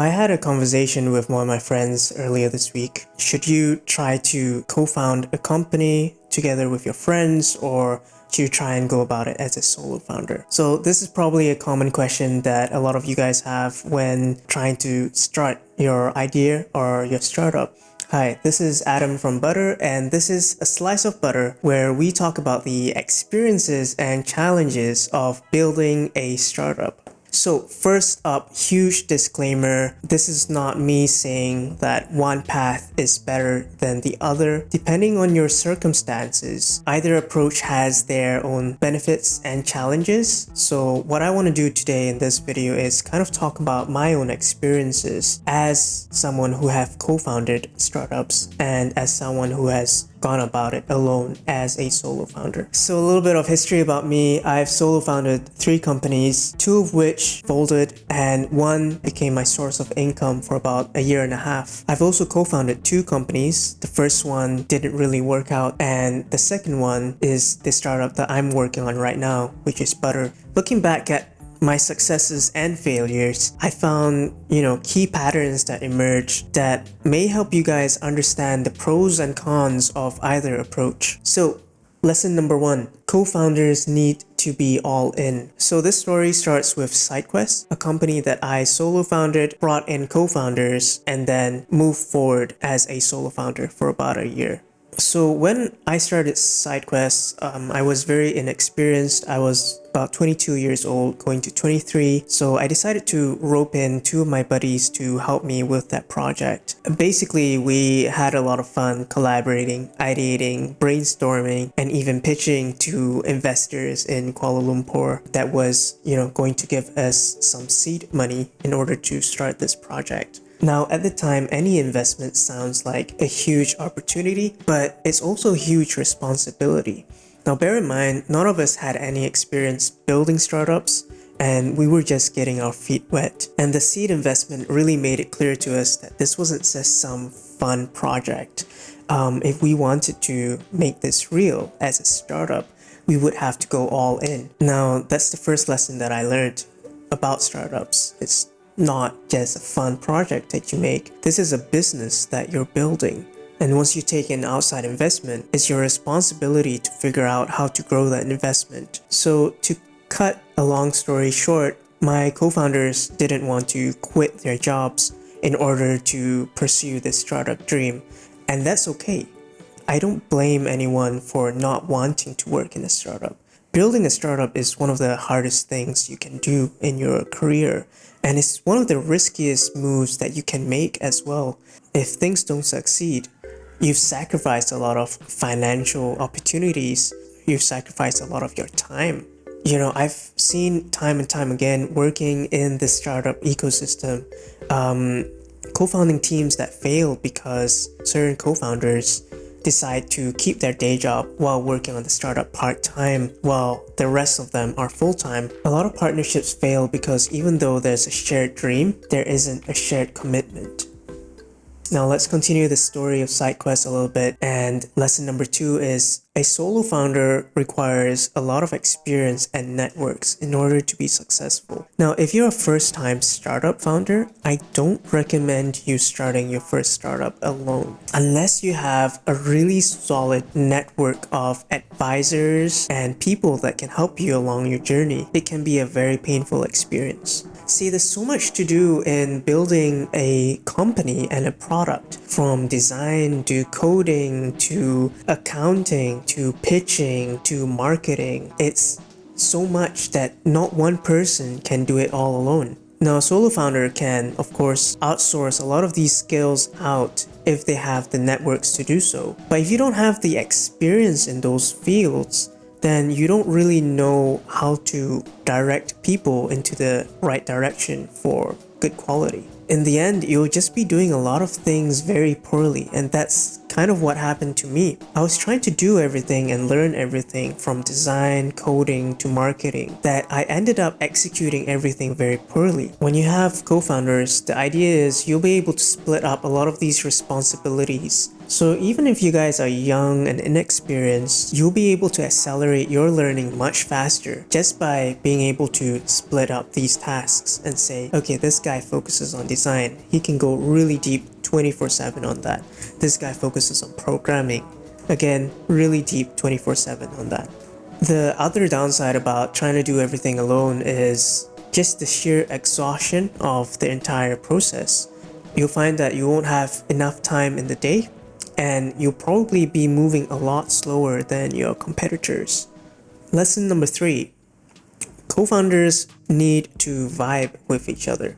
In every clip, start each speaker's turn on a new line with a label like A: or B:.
A: I had a conversation with one of my friends earlier this week. Should you try to co-found a company together with your friends, or should you try and go about it as a solo founder? So this is probably a common question that a lot of you guys have when trying to start your idea or your startup. Hi, this is Adam from Butter, and this is a slice of butter where we talk about the experiences and challenges of building a startup. So first up, huge disclaimer, this is not me saying that one path is better than the other. Depending on your circumstances, either approach has their own benefits and challenges. So what I want to do today in this video is kind of talk about my own experiences as someone who have co-founded startups and as someone who has gone about it alone as a solo founder. So a little bit of history about me. I've solo founded 3 companies, 2 of which folded and 1 became my source of income for about a year and a half. I've also co-founded 2 companies. The first one didn't really work out, and the second one is the startup that I'm working on right now, which is Butter. Looking back at my successes and failures, I found, key patterns that emerge that may help you guys understand the pros and cons of either approach. So, lesson number 1, co-founders need to be all in. So this story starts with SideQuest, a company that I solo founded, brought in co-founders, and then moved forward as a solo founder for about a year. So when I started SideQuest, I was very inexperienced. I was about 22 years old, going to 23. So I decided to rope in 2 of my buddies to help me with that project. Basically, we had a lot of fun collaborating, ideating, brainstorming, and even pitching to investors in Kuala Lumpur that was, going to give us some seed money in order to start this project. Now, at the time, any investment sounds like a huge opportunity, but it's also a huge responsibility. Now, bear in mind, none of us had any experience building startups, and we were just getting our feet wet. And the seed investment really made it clear to us that this wasn't just some fun project. If we wanted to make this real as a startup, we would have to go all in. Now, that's the first lesson that I learned about startups. It's not just a fun project that you make. This is a business that you're building. And once you take in outside investment, it's your responsibility to figure out how to grow that investment. So to cut a long story short, my co-founders didn't want to quit their jobs in order to pursue this startup dream. And that's okay. I don't blame anyone for not wanting to work in a startup. Building a startup is one of the hardest things you can do in your career. And it's one of the riskiest moves that you can make as well. If things don't succeed, you've sacrificed a lot of financial opportunities. You've sacrificed a lot of your time. I've seen time and time again working in the startup ecosystem, co-founding teams that fail because certain co-founders decide to keep their day job while working on the startup part-time while the rest of them are full-time. A lot of partnerships fail because even though there's a shared dream, there isn't a shared commitment. Now let's continue the story of SideQuest a little bit, and lesson number 2 is a solo founder requires a lot of experience and networks in order to be successful. Now, if you're a first-time startup founder, I don't recommend you starting your first startup alone. Unless you have a really solid network of advisors and people that can help you along your journey, it can be a very painful experience. See, there's so much to do in building a company and a product, from design to coding to accounting to pitching to marketing. It's so much that not one person can do it all alone. Now, a solo founder can, of course, outsource a lot of these skills out if they have the networks to do so. But if you don't have the experience in those fields, then you don't really know how to direct people into the right direction for good quality. In the end, you'll just be doing a lot of things very poorly, and that's kind of what happened to me. I was trying to do everything and learn everything from design, coding to marketing that I ended up executing everything very poorly. When you have co-founders, the idea is you'll be able to split up a lot of these responsibilities. So even if you guys are young and inexperienced, you'll be able to accelerate your learning much faster just by being able to split up these tasks and say, okay, this guy focuses on design. He can go really deep 24/7 on that. This guy focuses on programming. Again, really deep 24/7 on that. The other downside about trying to do everything alone is just the sheer exhaustion of the entire process. You'll find that you won't have enough time in the day, and you'll probably be moving a lot slower than your competitors. Lesson number 3. Co-founders need to vibe with each other.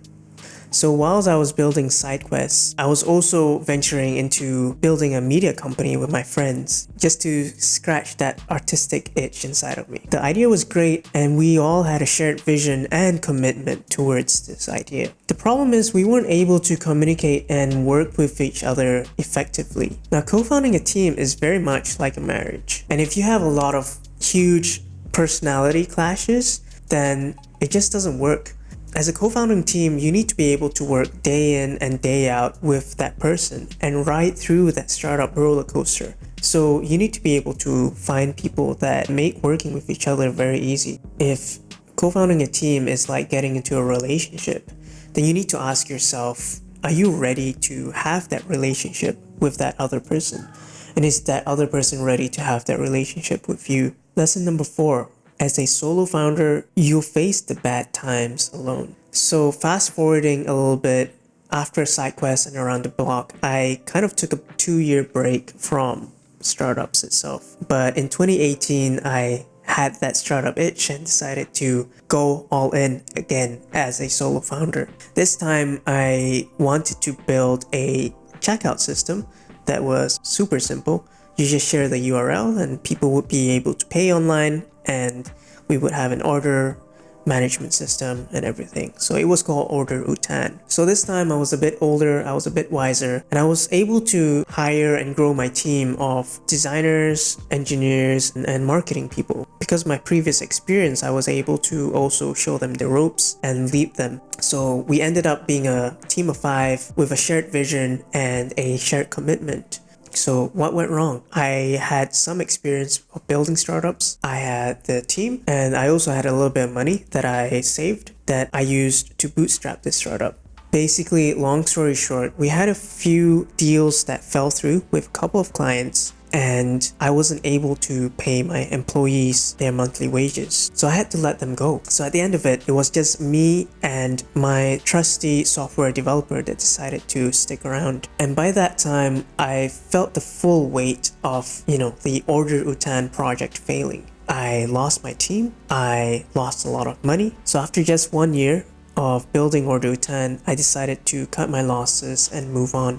A: So whilst I was building SideQuest, I was also venturing into building a media company with my friends just to scratch that artistic itch inside of me. The idea was great and we all had a shared vision and commitment towards this idea. The problem is we weren't able to communicate and work with each other effectively. Now, co-founding a team is very much like a marriage. And if you have a lot of huge personality clashes, then it just doesn't work. As a co-founding team, you need to be able to work day in and day out with that person and ride through that startup roller coaster. So you need to be able to find people that make working with each other very easy. If co-founding a team is like getting into a relationship, then you need to ask yourself, are you ready to have that relationship with that other person? And is that other person ready to have that relationship with you? Lesson number 4. As a solo founder, you'll face the bad times alone. So fast forwarding a little bit, after SideQuest and Around the Block, I kind of took a 2-year break from startups itself. But in 2018, I had that startup itch and decided to go all in again as a solo founder. This time, I wanted to build a checkout system that was super simple. You just share the URL and people would be able to pay online, and we would have an order management system and everything. So it was called Order Utan. So this time I was a bit older, I was a bit wiser, and I was able to hire and grow my team of designers, engineers, and marketing people. Because my previous experience, I was able to also show them the ropes and lead them. So we ended up being a team of 5 with a shared vision and a shared commitment. So what went wrong? I had some experience of building startups. I had the team, and I also had a little bit of money that I saved that I used to bootstrap this startup. Basically, long story short, we had a few deals that fell through with a couple of clients, and I wasn't able to pay my employees their monthly wages. So I had to let them go. So at the end of it, it was just me and my trusty software developer that decided to stick around. And by that time, I felt the full weight of, the Order Utan project failing. I lost my team. I lost a lot of money. So after just 1 year of building Order Utan, I decided to cut my losses and move on.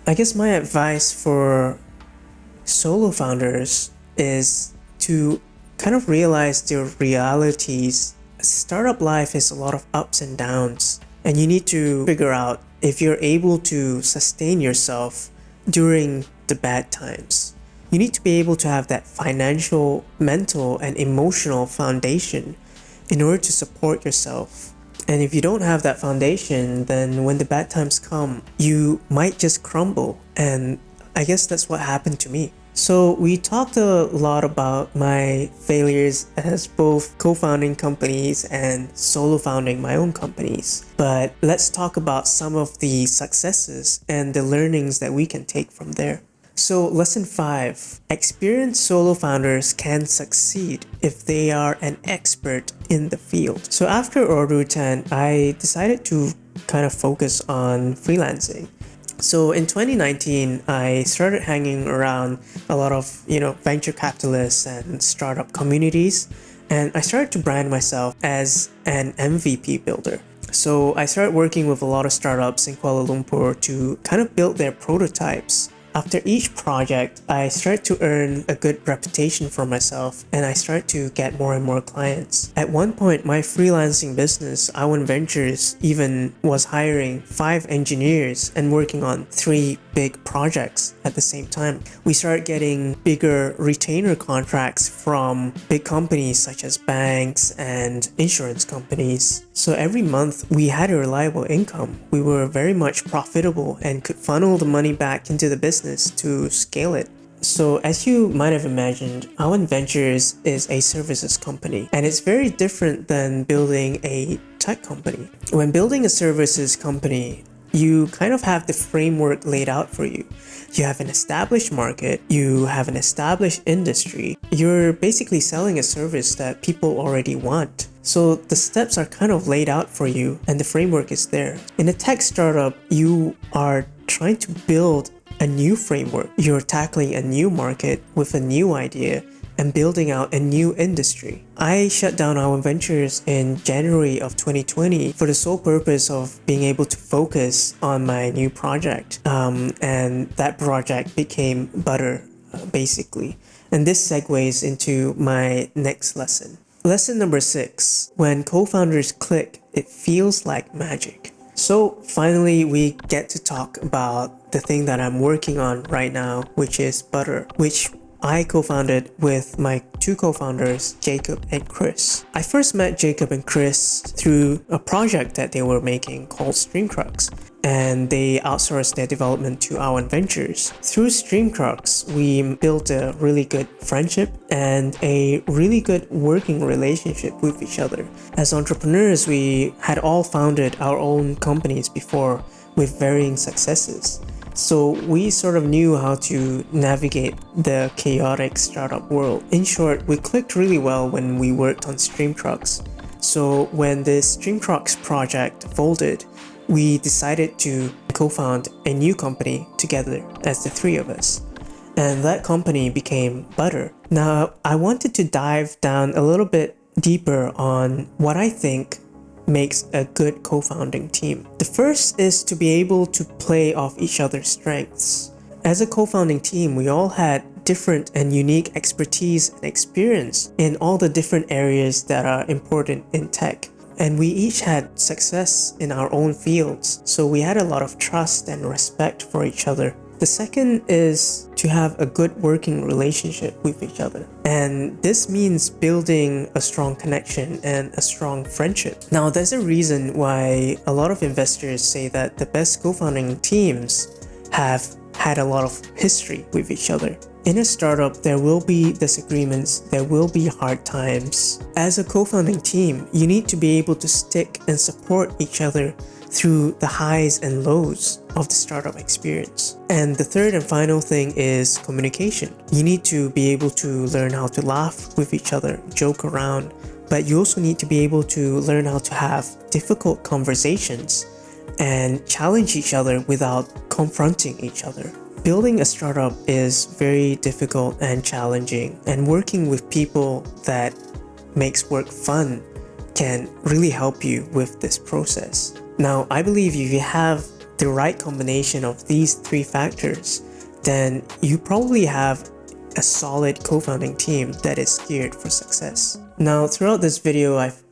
A: I guess my advice for solo founders is to kind of realize their realities. Startup life is a lot of ups and downs, and you need to figure out if you're able to sustain yourself during the bad times. You need to be able to have that financial, mental, and emotional foundation in order to support yourself. And if you don't have that foundation, then when the bad times come, you might just crumble. And I guess that's what happened to me. So we talked a lot about my failures as both co-founding companies and solo founding my own companies. But let's talk about some of the successes and the learnings that we can take from there. So lesson 5, experienced solo founders can succeed if they are an expert in the field. So after Order Utan, I decided to kind of focus on freelancing. So in 2019, I started hanging around a lot of, venture capitalists and startup communities, and I started to brand myself as an MVP builder. So I started working with a lot of startups in Kuala Lumpur to kind of build their prototypes. after each project, I start to earn a good reputation for myself and I start to get more and more clients. At one point, my freelancing business, I1 Ventures, even was hiring 5 engineers and working on 3 big projects at the same time. We started getting bigger retainer contracts from big companies such as banks and insurance companies. So every month we had a reliable income. We were very much profitable and could funnel the money back into the business to scale it. So as you might have imagined, I1 Ventures is a services company, and it's very different than building a tech company. When building a services company, you kind of have the framework laid out for you. You have an established market, you have an established industry. You're basically selling a service that people already want. So the steps are kind of laid out for you and the framework is there. In a tech startup, you are trying to build a new framework. You're tackling a new market with a new idea and building out a new industry. I shut down I1 Ventures in January of 2020 for the sole purpose of being able to focus on my new project. And that project became Butter, basically. And this segues into my next lesson. Lesson number 6. When co-founders click, it feels like magic. So finally, we get to talk about the thing that I'm working on right now, which is Butter, which I co-founded with my 2 co-founders, Jacob and Chris. I first met Jacob and Chris through a project that they were making called Streamcrux, and they outsourced their development to I1 Ventures. Through Streamcrux, we built a really good friendship and a really good working relationship with each other. As entrepreneurs, we had all founded our own companies before with varying successes. So we sort of knew how to navigate the chaotic startup world. In short, we clicked really well when we worked on Streamcrux. So when the Streamcrux project folded, we decided to co-found a new company together as the 3 of us. And that company became Butter. Now, I wanted to dive down a little bit deeper on what I think makes a good co-founding team. The first is to be able to play off each other's strengths. As a co-founding team, we all had different and unique expertise and experience in all the different areas that are important in tech. And we each had success in our own fields, so we had a lot of trust and respect for each other. The second is to have a good working relationship with each other. And this means building a strong connection and a strong friendship. Now, there's a reason why a lot of investors say that the best co-founding teams have had a lot of history with each other. In a startup, there will be disagreements, there will be hard times. As a co-founding team, you need to be able to stick and support each other through the highs and lows of the startup experience. And the third and final thing is communication. You need to be able to learn how to laugh with each other, joke around, but you also need to be able to learn how to have difficult conversations and challenge each other without confronting each other. Building a startup is very difficult and challenging, and working with people that makes work fun can really help you with this process. Now, I believe if you have the right combination of these 3 factors, then you probably have a solid co-founding team that is geared for success. Now, throughout this video, I've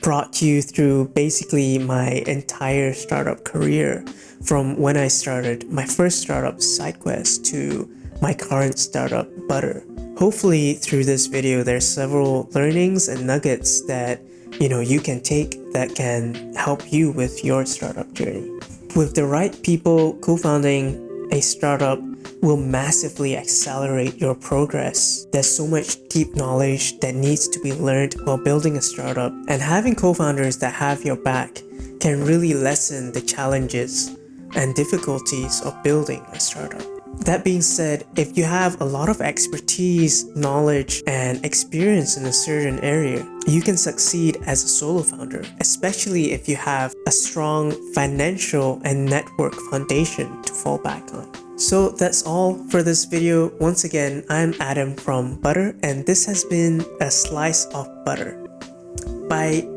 A: brought you through basically my entire startup career, from when I started my first startup, SideQuest, to my current startup, Butter. Hopefully through this video, there's several learnings and nuggets that you can take that can help you with your startup journey. With the right people, co-founding a startup will massively accelerate your progress. There's so much deep knowledge that needs to be learned while building a startup, and having co-founders that have your back can really lessen the challenges and difficulties of building a startup. That being said, if you have a lot of expertise, knowledge, and experience in a certain area, you can succeed as a solo founder, especially if you have a strong financial and network foundation to fall back on. So that's all for this video. Once again, I'm Adam from Butter, and this has been a slice of butter. Bye.